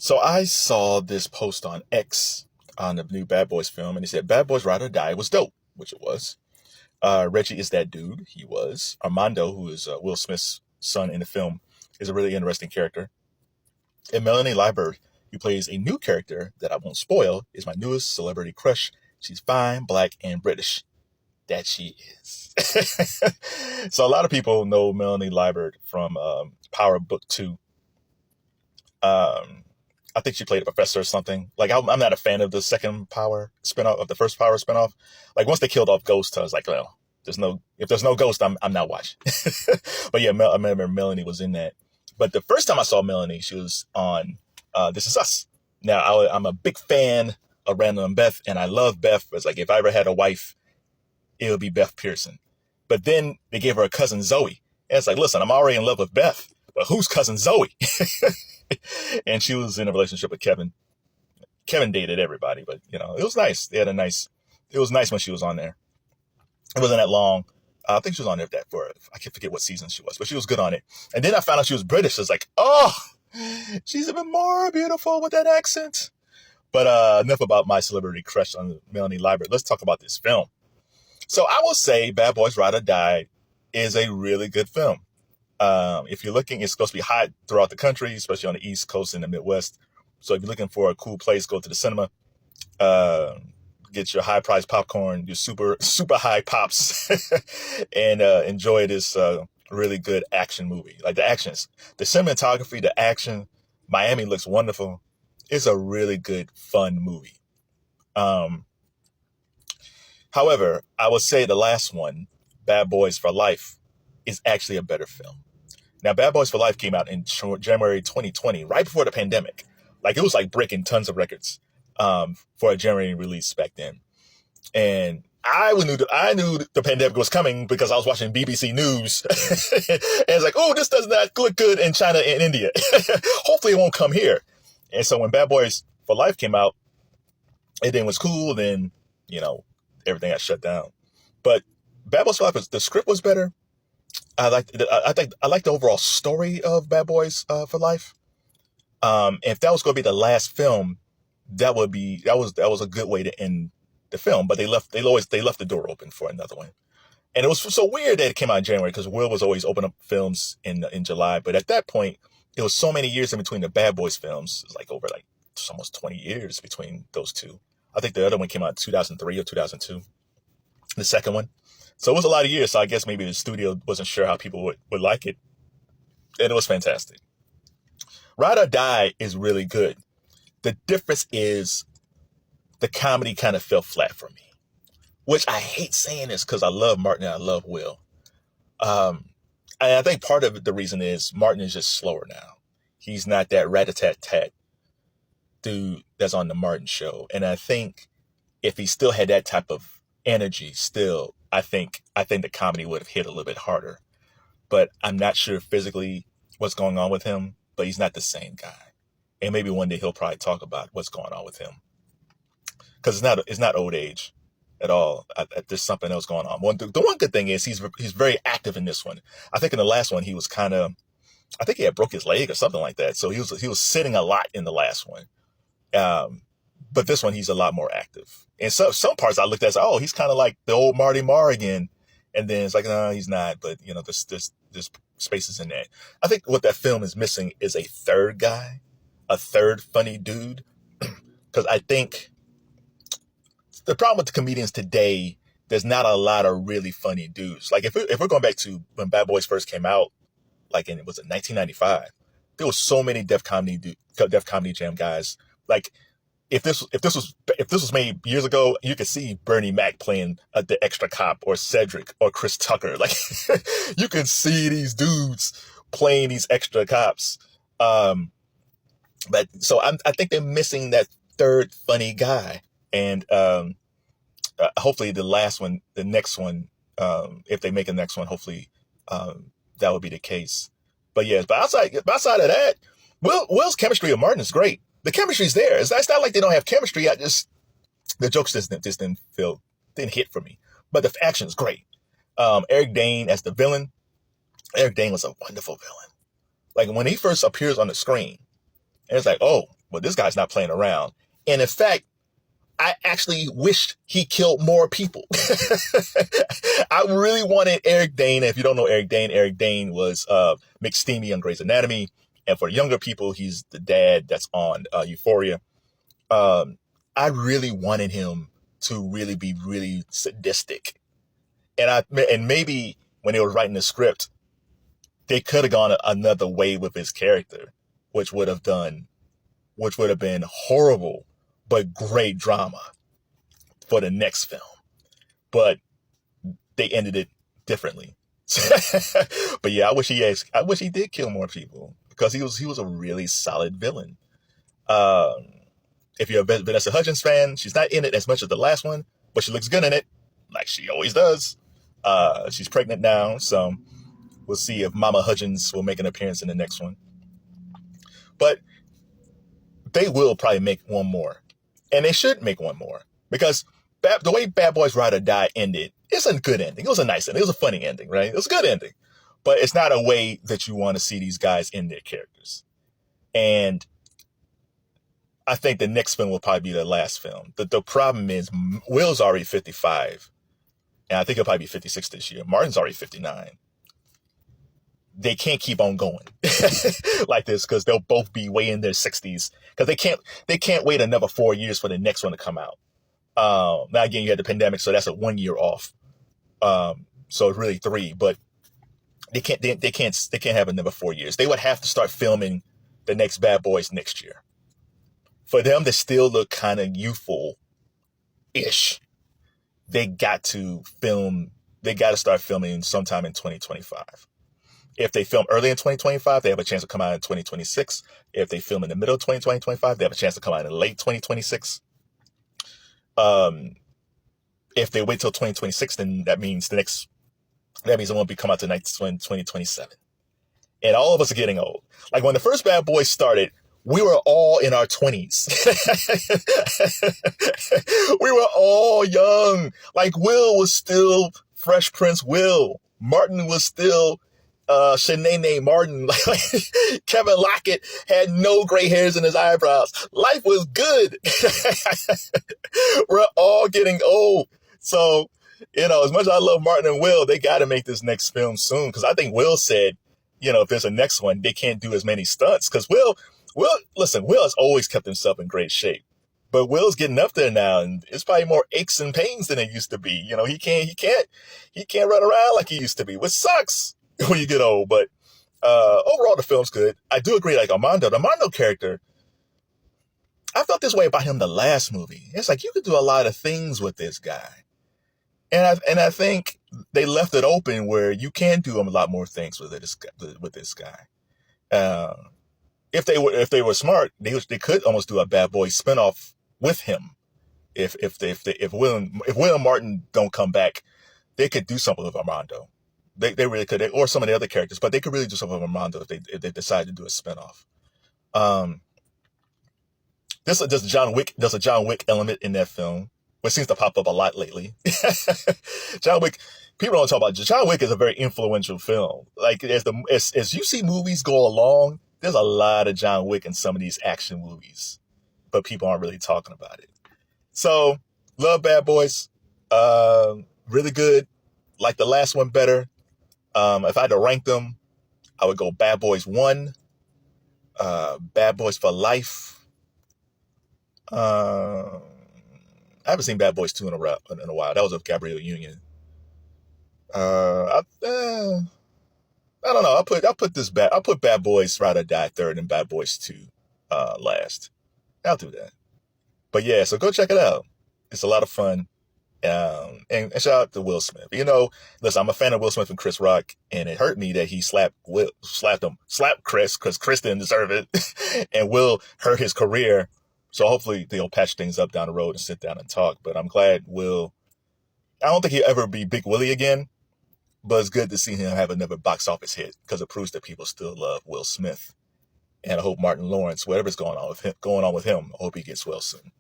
So I saw this post on X on the new Bad Boys film, and he said Bad Boys Ride or Die was dope, which it was. Reggie is that dude. He was. Armando, who is Will Smith's son in the film, is a really interesting character. And Melanie Liburd, who plays a new character that I won't spoil, is my newest celebrity crush. She's fine, black, and British. That she is. So a lot of people know Melanie Liburd from Power Book 2. I think she played a professor or something. Like, I'm not a fan of the second Power spinoff, of the first Power spinoff. Like, once they killed off Ghost, I was like, well, if there's no Ghost, I'm not watching. But yeah, I remember Melanie was in that. But the first time I saw Melanie, she was on This Is Us. Now, I'm a big fan of Randall and Beth, and I love Beth. It's like, if I ever had a wife, it would be Beth Pearson. But then they gave her a cousin Zoe. And it's like, listen, I'm already in love with Beth, but who's cousin Zoe? And she was in a relationship with Kevin. Kevin dated everybody, but it was nice. It was nice when she was on there. It wasn't that long. I think she was on there I can't forget what season she was, but she was good on it. And then I found out she was British. I was like, oh, she's even more beautiful with that accent. But enough about my celebrity crush on Melanie Liburd. Let's talk about this film. So I will say Bad Boys Ride or Die is a really good film. If you're looking, it's supposed to be hot throughout the country, especially on the East Coast and the Midwest. So if you're looking for a cool place, go to the cinema, get your high priced popcorn, your super high pops, and enjoy this really good action movie. Like the cinematography, the action, Miami looks wonderful. It's a really good, fun movie. However, I would say the last one, Bad Boys for Life, is actually a better film. Now, Bad Boys for Life came out in January 2020, right before the pandemic. Like, it was like breaking tons of records for a January release back then. And I knew the pandemic was coming because I was watching BBC News. And it's like, oh, this does not look good in China and India. Hopefully it won't come here. And so when Bad Boys for Life came out, everything was cool. Then, everything got shut down. But Bad Boys for Life, the script was better. I like the overall story of Bad Boys for Life. If that was going to be the last film, that was a good way to end the film. But they left the door open for another one. And it was so weird that it came out in January because Will was always opening up films in July. But at that point, it was so many years in between the Bad Boys films. It was like over almost 20 years between those two. I think the other one came out in 2003 or 2002. The second one. So it was a lot of years. So I guess maybe the studio wasn't sure how people would like it. And it was fantastic. Ride or Die is really good. The difference is the comedy kind of fell flat for me, which I hate saying this because I love Martin and I love Will. And I think part of the reason is Martin is just slower now. He's not that rat-a-tat-tat dude that's on the Martin show. And I think if he still had that type of energy still, I think the comedy would have hit a little bit harder. But I'm not sure physically what's going on with him, but he's not the same guy. And maybe one day he'll probably talk about what's going on with him. Because it's not old age at all. There's something else going on. The one good thing is he's very active in this one. I think in the last one he was I think he had broke his leg or something like that. So he was sitting a lot in the last one. But this one, he's a lot more active. And so some parts I looked at, oh, he's kind of like the old Marty Marr again. And then it's like, no, he's not. But, there's spaces in that. I think what that film is missing is a third guy, a third funny dude. Because I think the problem with the comedians today, there's not a lot of really funny dudes. Like if we're going back to when Bad Boys first came out, like in 1995, there was so many Def Comedy Jam guys. Like if this was made years ago, you could see Bernie Mac playing the extra cop or Cedric or Chris Tucker. Like you can see these dudes playing these extra cops. But so I think they're missing that third funny guy. And hopefully the next one, if they make a next one, hopefully that would be the case. But yes, but outside of that, Will's chemistry with Martin is great. The chemistry's there. It's not like they don't have chemistry. The jokes just didn't hit for me. But the action is great. Eric Dane as the villain. Eric Dane was a wonderful villain. Like when he first appears on the screen, and it's like, oh, Well, this guy's not playing around. And in fact, I actually wished he killed more people. I really wanted Eric Dane. If you don't know Eric Dane was McSteamy on Grey's Anatomy. And for younger people, he's the dad that's on Euphoria. I really wanted him to really be really sadistic. And maybe when they were writing the script, they could have gone another way with his character, which would have been horrible, but great drama for the next film. But they ended it differently. But yeah, I wish he did kill more people, because he was a really solid villain. If you're a Vanessa Hudgens fan, she's not in it as much as the last one, but she looks good in it, like she always does. She's pregnant now, so we'll see if Mama Hudgens will make an appearance in the next one. But they will probably make one more. And they should make one more. Because the way Bad Boys Ride or Die ended, it's a good ending. It was a nice ending. It was a funny ending, right? It was a good ending. But it's not a way that you want to see these guys end their characters. And I think the next film will probably be the last film. The problem is Will's already 55. And I think he'll probably be 56 this year. Martin's already 59. They can't keep on going like this, because they'll both be way in their 60s. Because they can't wait another 4 years for the next one to come out. Now again, you had the pandemic, so that's a 1 year off. So it's really 3, but they can't have another 4 years. They would have to start filming the next Bad Boys next year. For them to still look kind of youthful-ish, they got to start filming sometime in 2025. If they film early in 2025, they have a chance to come out in 2026. If they film in the middle of 2025, they have a chance to come out in late 2026. If they wait till 2026, then that means it won't be come out to 2027. And all of us are getting old. Like when the first Bad Boys started, we were all in our 20s. We were all young. Like Will was still Fresh Prince Will. Martin was still Shanae Martin. Like Kevin Lockett had no gray hairs in his eyebrows. Life was good. We're all getting old. So, as much as I love Martin and Will, they got to make this next film soon. Because I think Will said, if there's a next one, they can't do as many stunts. Because Will has always kept himself in great shape. But Will's getting up there now, and it's probably more aches and pains than it used to be. He can't run around like he used to be, which sucks when you get old. But overall, the film's good. I do agree, like the Armando character, I felt this way about him the last movie. It's like you could do a lot of things with this guy. And I think they left it open where you can do a lot more things with this guy. If they were smart, they could almost do a Bad Boys spinoff with him. If Will and Martin don't come back, they could do something with Armando. They really could, or some of the other characters, but they could really do something with Armando if they decide to do a spinoff. There's a John Wick element in that film, which seems to pop up a lot lately. John Wick, people don't talk about John Wick is a very influential film. Like as you see movies go along, there's a lot of John Wick in some of these action movies, but people aren't really talking about it. So love Bad Boys, really good. Like the last one better. If I had to rank them, I would go Bad Boys 1, Bad Boys for Life. I haven't seen Bad Boys 2 in a while. That was with Gabrielle Union. I don't know. I'll put Bad Boys Ride or Die third and Bad Boys 2 last. I'll do that. But yeah, so go check it out. It's a lot of fun. And shout out to Will Smith. Listen, I'm a fan of Will Smith and Chris Rock, and it hurt me that he slapped Chris, because Chris didn't deserve it, and Will hurt his career. So hopefully they'll patch things up down the road and sit down and talk. But I'm glad Will. I don't think he'll ever be Big Willie again, but it's good to see him have another box office hit, because it proves that people still love Will Smith. And I hope Martin Lawrence, whatever's going on with him, I hope he gets well soon.